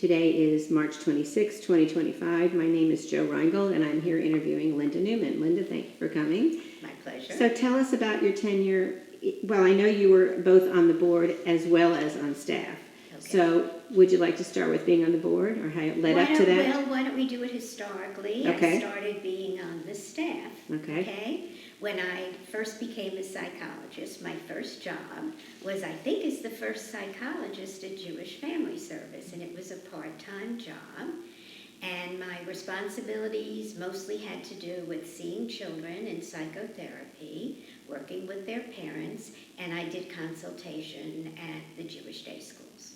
Today is March 26, 2025. My name is Jo Reingold, and I'm here interviewing Lynda Newman. Lynda, thank you for coming. My pleasure. So tell us about your tenure. Well, I know you were both on the board as well as on staff. Okay. So would you like to start with being on the board, or how it led up to that? Well, why don't we do it historically? Okay. I started being on the staff. Okay. When I first became a psychologist, my first job was, I think, as the first psychologist at Jewish Family Service, and it was a part-time job. And my responsibilities mostly had to do with seeing children in psychotherapy, working with their parents, and I did consultation at the Jewish day schools.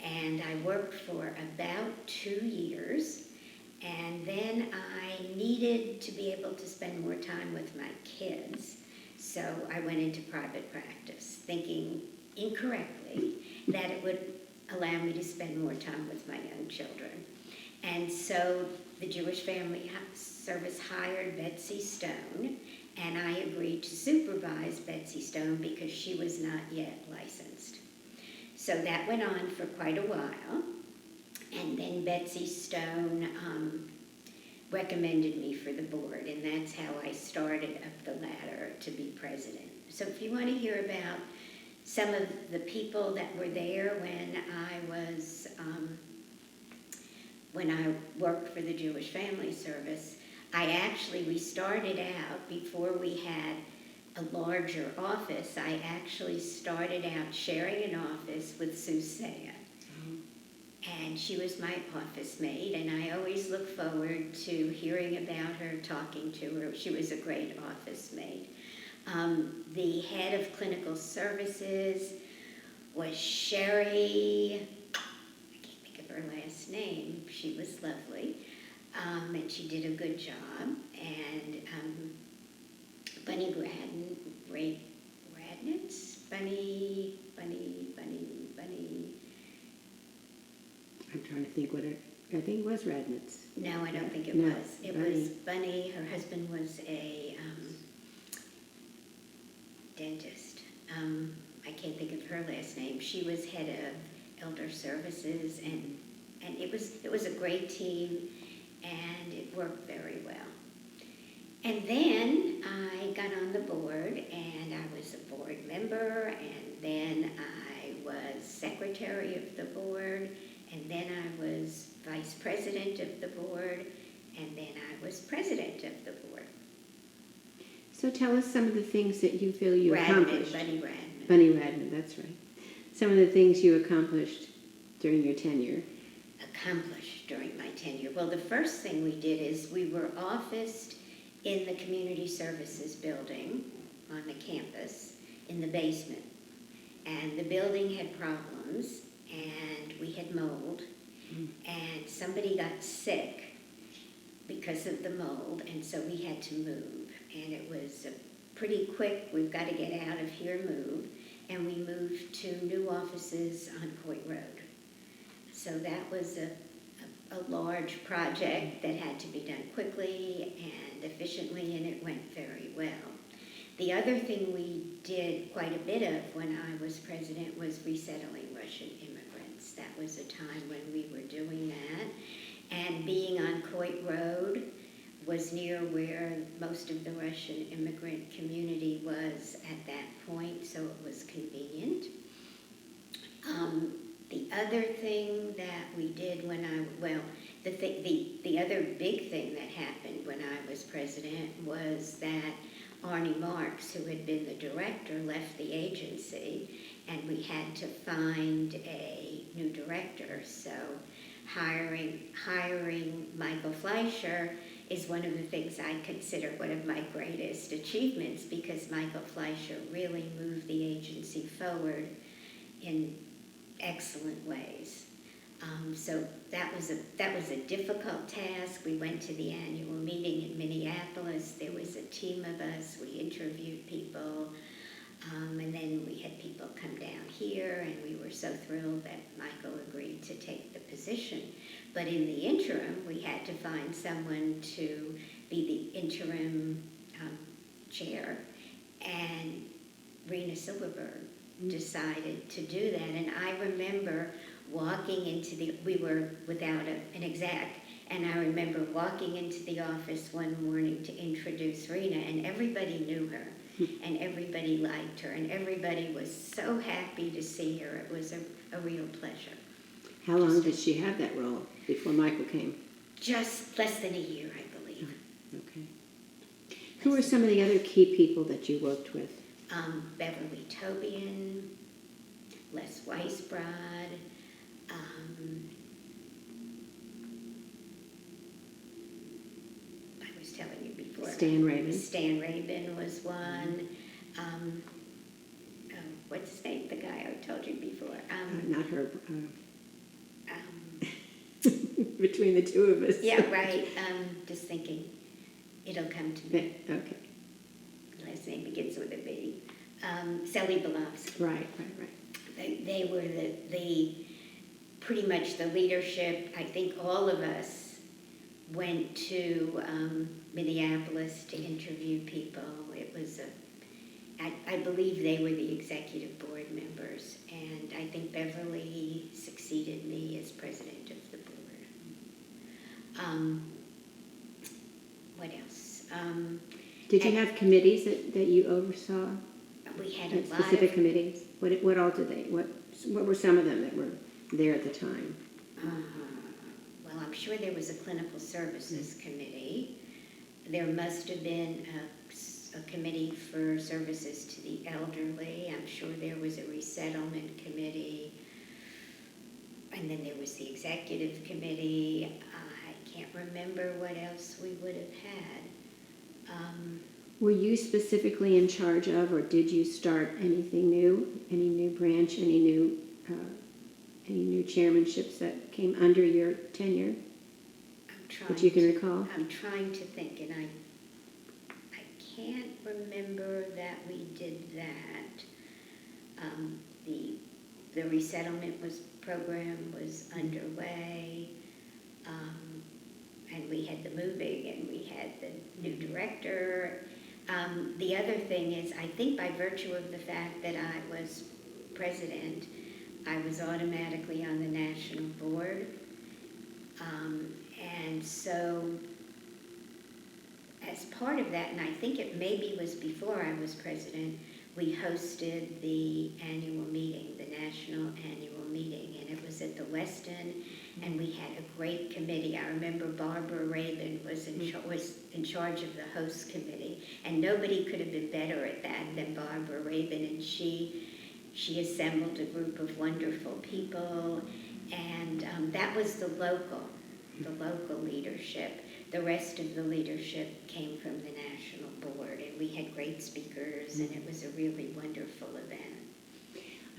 And I worked for about 2 years, and then I needed to be able to spend more time with my kids, so I went into private practice, thinking incorrectly that it would allow me to spend more time with my young children. And so the Jewish Family Service hired Betsy Stone, and I agreed to supervise Betsy Stone because she was not yet licensed. So that went on for quite a while, and then Betsy Stone recommended me for the board, and that's how I started up the ladder to be president. So if you want to hear about some of the people that were there when I worked for the Jewish Family Service, we started out, before we had a larger office, I actually started out sharing an office with Susanna. And she was my office mate, and I always look forward to hearing about her, talking to her. She was a great office mate. The head of clinical services was Sherry, I can't think of her last name. She was lovely, and she did a good job. And Bunny Radnitz, Bunny. I'm trying to think I think it was Radnitz. No, I don't think it No, was. It Bunny. was Bunny. Her husband was a dentist. I can't think of her last name. She was head of elder services, and it was a great team, and it worked very well. And then I got on the board, and I was a board member, and then I was secretary of the board, and then I was vice president of the board, and then I was president of the board. So tell us some of the things that you feel you accomplished. Bunny Radman. Bunny Radman, that's right. Some of the things you accomplished during your tenure. Accomplished during my tenure. Well, the first thing we did is we were officed in the community services building on the campus in the basement. And the building had problems, and we had mold, and somebody got sick because of the mold, and so we had to move. And it was a pretty quick, we've got to get out of here, move, and we moved to new offices on Coit Road. So that was a large project that had to be done quickly and efficiently, and it went very well. The other thing we did quite a bit of when I was president was resettling Russian immigrants. That was a time when we were doing that. And being on Coit Road was near where most of the Russian immigrant community was at that point, so it was convenient. The other thing that we did the other big thing that happened when I was president was that Arnie Marks, who had been the director, left the agency, and we had to find a new director. So hiring Michael Fleischer is one of the things I consider one of my greatest achievements, because Michael Fleischer really moved the agency forward in excellent ways. So that was a difficult task. We went to the annual meeting in Minneapolis. There was a team of us. We interviewed people, and then we had people come down here, and we were so thrilled that Michael agreed to take the position. But in the interim, we had to find someone to be the interim chair, and Rena Silverberg decided to do that. And I remember we were without an exec, and I remember walking into the office one morning to introduce Rena, and everybody knew her, and everybody liked her, and everybody was so happy to see her. It was a real pleasure. How long did she have that role before Michael came? Just less than a year, I believe. Okay. Who were some of the other key people that you worked with? Beverly Tobian, Les Weisbrod, I was telling you before. Stan Rabin. Stan Rabin was one. What's his name? The guy I told you before. Not her. Between the two of us. Yeah, right. Just thinking. It'll come to me. Okay. Last name begins with a B. Sally Belovsky. Right. They were the pretty much the leadership. I think all of us went to Minneapolis to interview people. It was I believe they were the executive board members, and I think Beverly succeeded me as president of the board. What else? Did you have committees that you oversaw? We had a lot specific of committees. What all did they? What were some of them that were there at the time? Well, I'm sure there was a clinical services committee. There must have been a committee for services to the elderly. I'm sure there was a resettlement committee. And then there was the executive committee. I can't remember what else we would have had. Were you specifically in charge of, or did you start anything new? Any new branch? Any new chairmanships that came under your tenure? That you can recall? I'm trying to think, and I can't remember that we did that. The resettlement program was underway, and we had the moving, and we had the new director. The other thing is, I think by virtue of the fact that I was president, I was automatically on the national board. And so as part of that, and I think it maybe was before I was president, we hosted the annual meeting, the national annual meeting, and it was at the Westin, and we had a great committee. I remember Barbara Rabin was in charge of the host committee, and nobody could have been better at that than Barbara Rabin, and she assembled a group of wonderful people, and that was the local leadership. The rest of the leadership came from the national board, and we had great speakers, and it was a really wonderful event.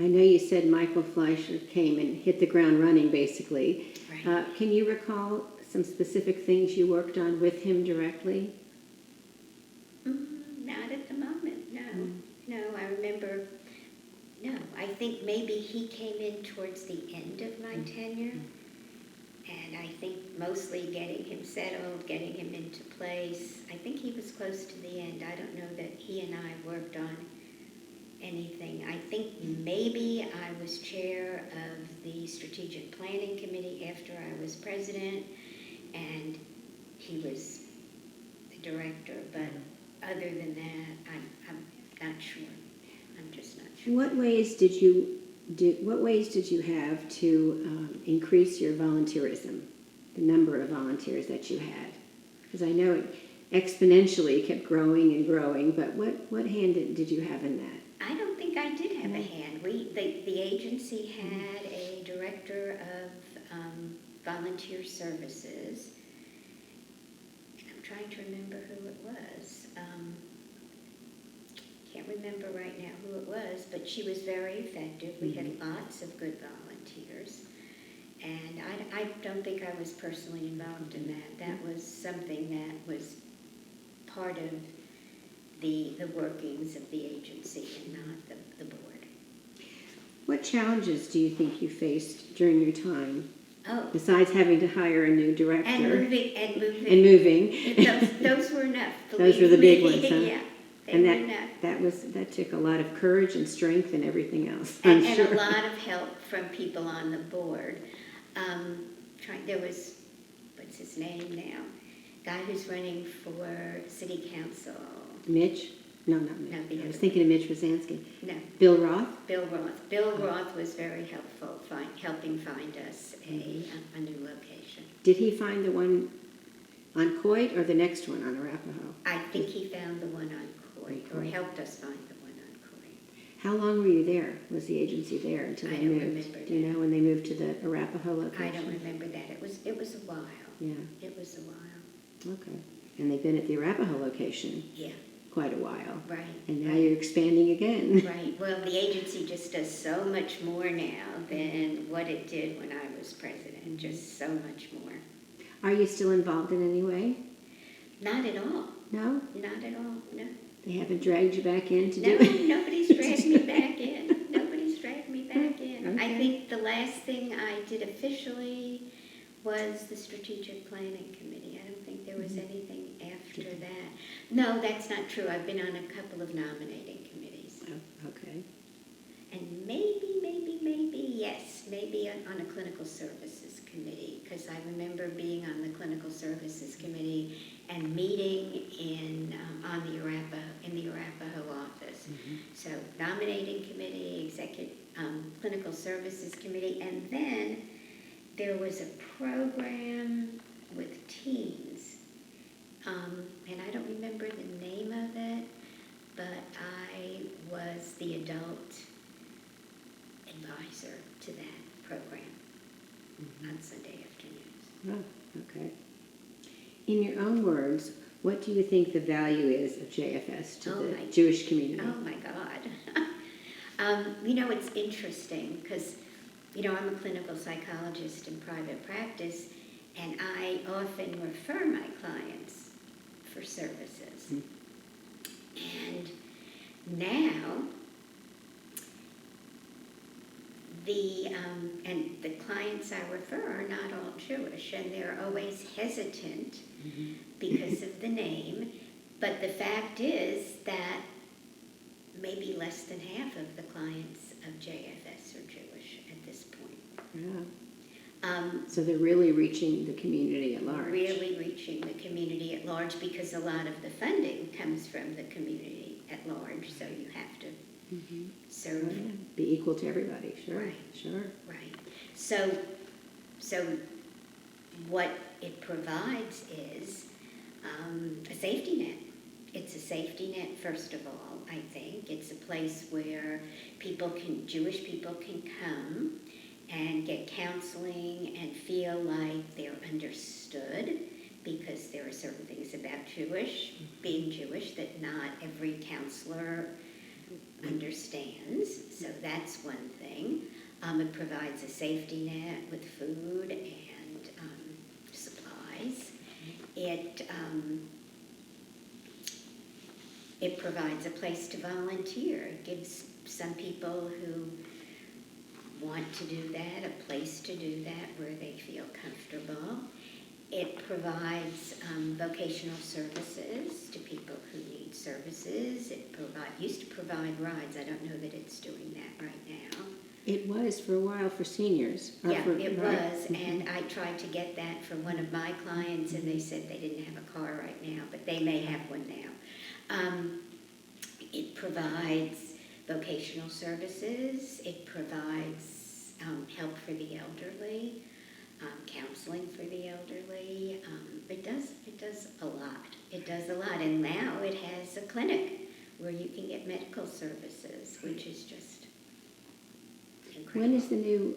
I know you said Michael Fleischer came and hit the ground running, basically. Right. Can you recall some specific things you worked on with him directly? Not at the moment, no. No, I remember, no. I think maybe he came in towards the end of my tenure. And I think mostly getting him settled, getting him into place. I think he was close to the end. I don't know that he and I worked on anything. I think maybe I was chair of the strategic planning committee after I was president, and he was the director. But other than that, I'm not sure. I'm just not sure. What ways did you have to increase your volunteerism, the number of volunteers that you had? Because I know it exponentially kept growing and growing, but what hand did you have in that? I don't think I did have a hand. The agency had a director of volunteer services. I'm trying to remember who it was. Can't remember right now who it was, but she was very effective. We had lots of good volunteers, and I don't think I was personally involved in that. That was something that was part of the workings of the agency and not the board. What challenges do you think you faced during your time? Oh, besides having to hire a new director and moving. Those Those were enough. Those were the big ones, huh? Yeah. They And were not. that took a lot of courage and strength and everything else, I'm And sure. a lot of help from people on the board. There was, what's his name now? Guy who's running for city council. Mitch? No, not Mitch. No, the I was other thinking of Mitch Wazansky. No, Bill Roth? Bill Roth. Bill Roth was very helpful, helping find us a new location. Did he find the one on Coit or the next one on Arapahoe? I think he found the one on Coit, or helped us find the one on Coit. How long were you there? Was the agency there until I they don't moved? remember Do you that. know when they moved to the Arapahoe location? I don't remember that. It was a while. Yeah, It was a while. okay. And they've been at the Arapahoe location Yeah, quite a while. right. And now right. you're expanding again. Right. Well, the agency just does so much more now than what it did when I was president. Just so much more. Are you still involved in any way? Not at all. No? Not at all. No. They haven't dragged you back in to No, do it? nobody's dragged me back in. Nobody's dragged me back in. I Okay. think the last thing I did officially was the Strategic Planning Committee. I don't think there was anything after that. No, that's not true. I've been on a couple of nominating committees. Oh, okay. And maybe on a clinical services committee, because I remember being on the clinical services committee and meeting in the Arapahoe office. So nominating committee, clinical services committee, and then there was a program with teens, and I don't remember the name of it, but I was the adult advisor to that program on Sunday afternoons. Oh, okay. In your own words, what do you think the value is of JFS to the Jewish community? Oh my God. It's interesting because, I'm a clinical psychologist in private practice, and I often refer my clients for services. And now, the clients I refer are not all Jewish, and they're always hesitant because of the name. But the fact is that maybe less than half of the clients of JFS are Jewish at this point. Yeah. So they're really reaching the community at large. Really reaching the community at large, because a lot of the funding comes from the community at large, so you have to serve. Oh, yeah. Be equal to everybody, sure. Right. Sure. Right. So what it provides is a safety net. It's a safety net, first of all, I think. It's a place where Jewish people can come and get counseling and feel like they're understood, because there are certain things about being Jewish that not every counselor understands. So that's one thing. It provides a safety net with food and supplies. It provides a place to volunteer. It gives some people who want to do that a place to do that where they feel comfortable. It provides vocational services to people who need services. It used to provide rides. I don't know that it's doing that right now. It was for a while for seniors. Yeah, it was, and I tried to get that for one of my clients, and they said they didn't have a car right now, but they may have one now. It provides vocational services. It provides help for the elderly, counseling for the elderly. It does a lot. It does a lot, and now it has a clinic where you can get medical services, which is just incredible. When is the new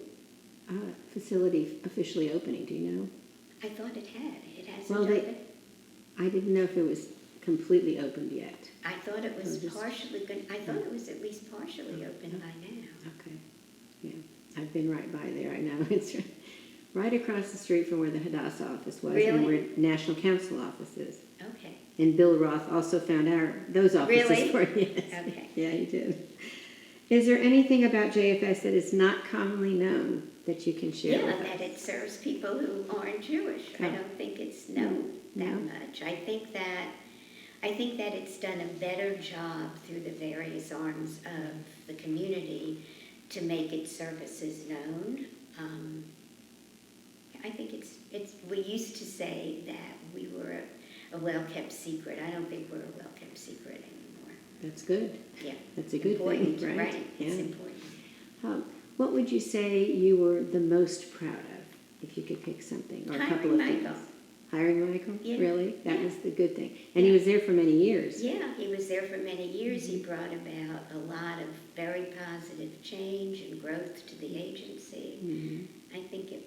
facility officially opening? Do you know? I thought it had. It hasn't Well, opened. I didn't know if it was completely opened yet. I thought it was just- partially good. I thought it was at least partially open by now. Okay. Yeah, I've been right by there. I know it's right across the street from where the Hadassah office was, and Really? where National Council office is. Okay. And Bill Roth also found those offices Really? for yes. Okay. Yeah, he did. Is there anything about JFS that is not commonly known that you can share Yeah, with that us? it serves people who aren't Jewish. I Oh. don't think it's known that No? much. I think that I think that it's done a better job through the various arms of the community to make its services known. I think we used to say that we were a well-kept secret. I don't think we're a well-kept secret anymore. That's good. Yeah. That's a good important, thing, right? It's Yeah. important. What would you say you were the most proud of, if you could pick something, or a couple of Hiring things? Michael. Hiring Michael? Yeah. Really? That Yeah. was the good thing. And he was there for many years. Yeah, he was there for many years. He brought about a lot of very positive change and growth to the agency. Mhm. I think he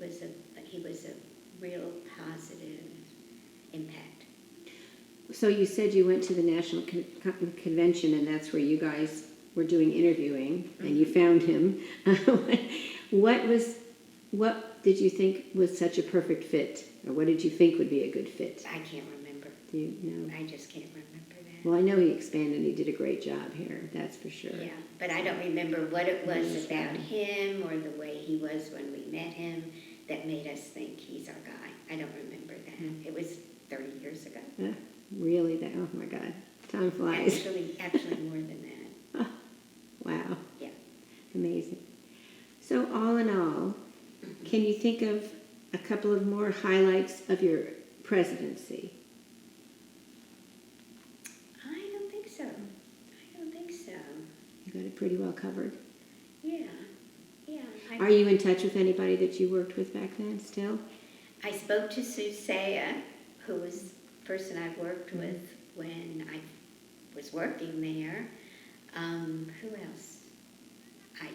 was a real positive impact. So you said you went to the National Convention, and that's where you guys were doing interviewing, and you found him. What did you think was such a perfect fit? Or what did you think would be a good fit? I can't remember. Do you know? I just can't remember that. Well, I know he expanded. He did a great job here. That's for sure. Yeah, but I don't remember what it was about him or the way he was when we met him that made us think he's our guy. I don't remember that. It was 30 years ago. Really? That? Oh my God! Time flies. Actually more than that. Wow. Yeah. Amazing. So all in all, can you think of a couple of more highlights of your presidency? I don't think so. I don't think so. You got it pretty well covered. Yeah. Yeah. Are you in touch with anybody that you worked with back then still? I spoke to Sue Saya, who was the person I worked with when I was working there. Who else? I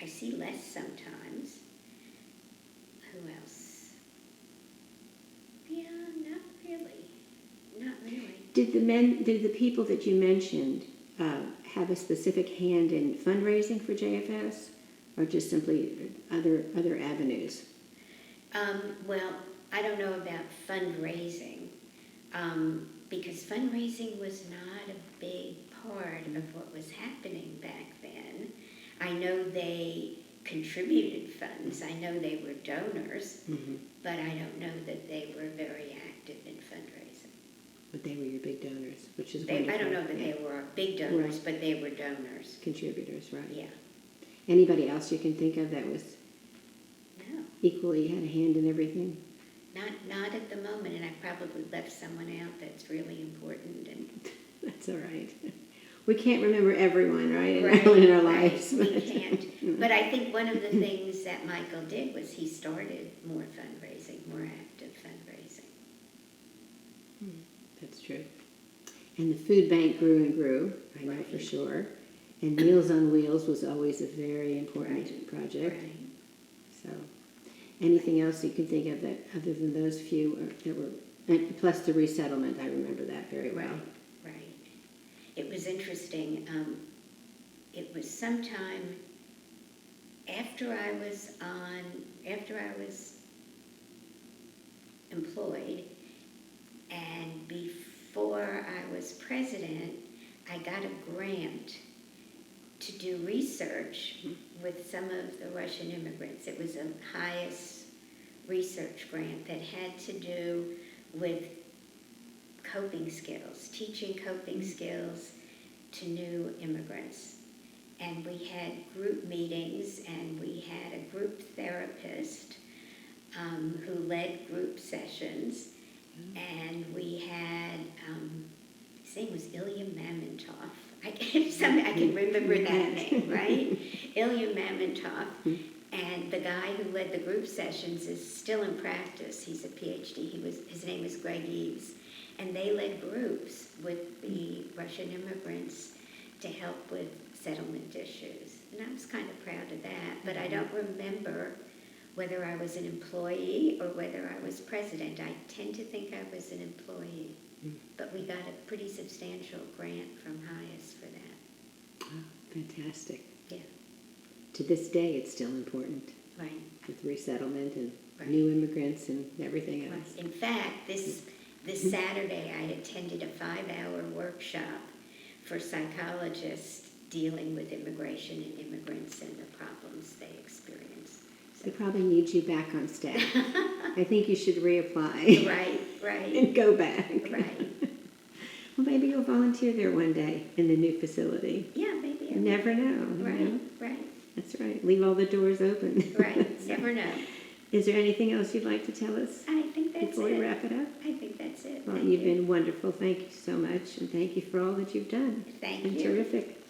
see Les sometimes. Who else? Yeah, not really. Not really. Did the people that you mentioned have a specific hand in fundraising for JFS, or just simply other avenues? Well, I don't know about fundraising, because fundraising was not a big part of what was happening back then. I know they contributed funds. I know they were donors, but I don't know that they were very active in fundraising. But they were your big donors, which is I wonderful. don't know that they were big donors, but they were donors. Contributors, right? Yeah. Anybody else you can think of that was No, equally had a hand in everything? not at the moment, and I probably left someone out that's really important. And That's all right. We can't remember everyone, right, in our lives. We can't. But I think one of the things that Michael did was he started more fundraising, more active fundraising. That's true. And the food bank grew and grew, I know for sure. And Meals on Wheels was always a very important project. Right. So, anything else you can think of that, other than those few that were, and plus the resettlement, I remember that very well. Right. It was interesting. It was sometime after I was employed, and before I was president, I got a grant to do research with some of the Russian immigrants. It was the highest research grant that had to do with coping skills, teaching coping skills to new immigrants. And we had group meetings, and we had a group therapist who led group sessions, and we had, his name was Ilya Mamontov. I can remember that name, right? Ilya Mamontov. And the guy who led the group sessions is still in practice. He's a PhD. His name is Greg Eves. And they led groups with the Russian immigrants to help with settlement issues. And I was kind of proud of that. But I don't remember whether I was an employee or whether I was president. I tend to think I was an employee. But we got a pretty substantial grant from HIAS for that. Oh, fantastic. Yeah. To this day, it's still important. Right. With resettlement and Right. new immigrants and everything else. Right. In fact, this Saturday I attended a 5-hour workshop for psychologists dealing with immigration and immigrants and the problems they experience. They probably need you back on staff. I think you should reapply Right. and go back. Right. Well, maybe you'll volunteer there one day in the new facility. Yeah, maybe. You never know. You know? Right. That's right. Leave all the doors open. Right. Never know. Is there anything else you'd like to tell us I think that's before we it. wrap it up? I think that's it. Well, Thank you've you. been wonderful. Thank you so much, and thank you for all that you've done. Thank And you. terrific.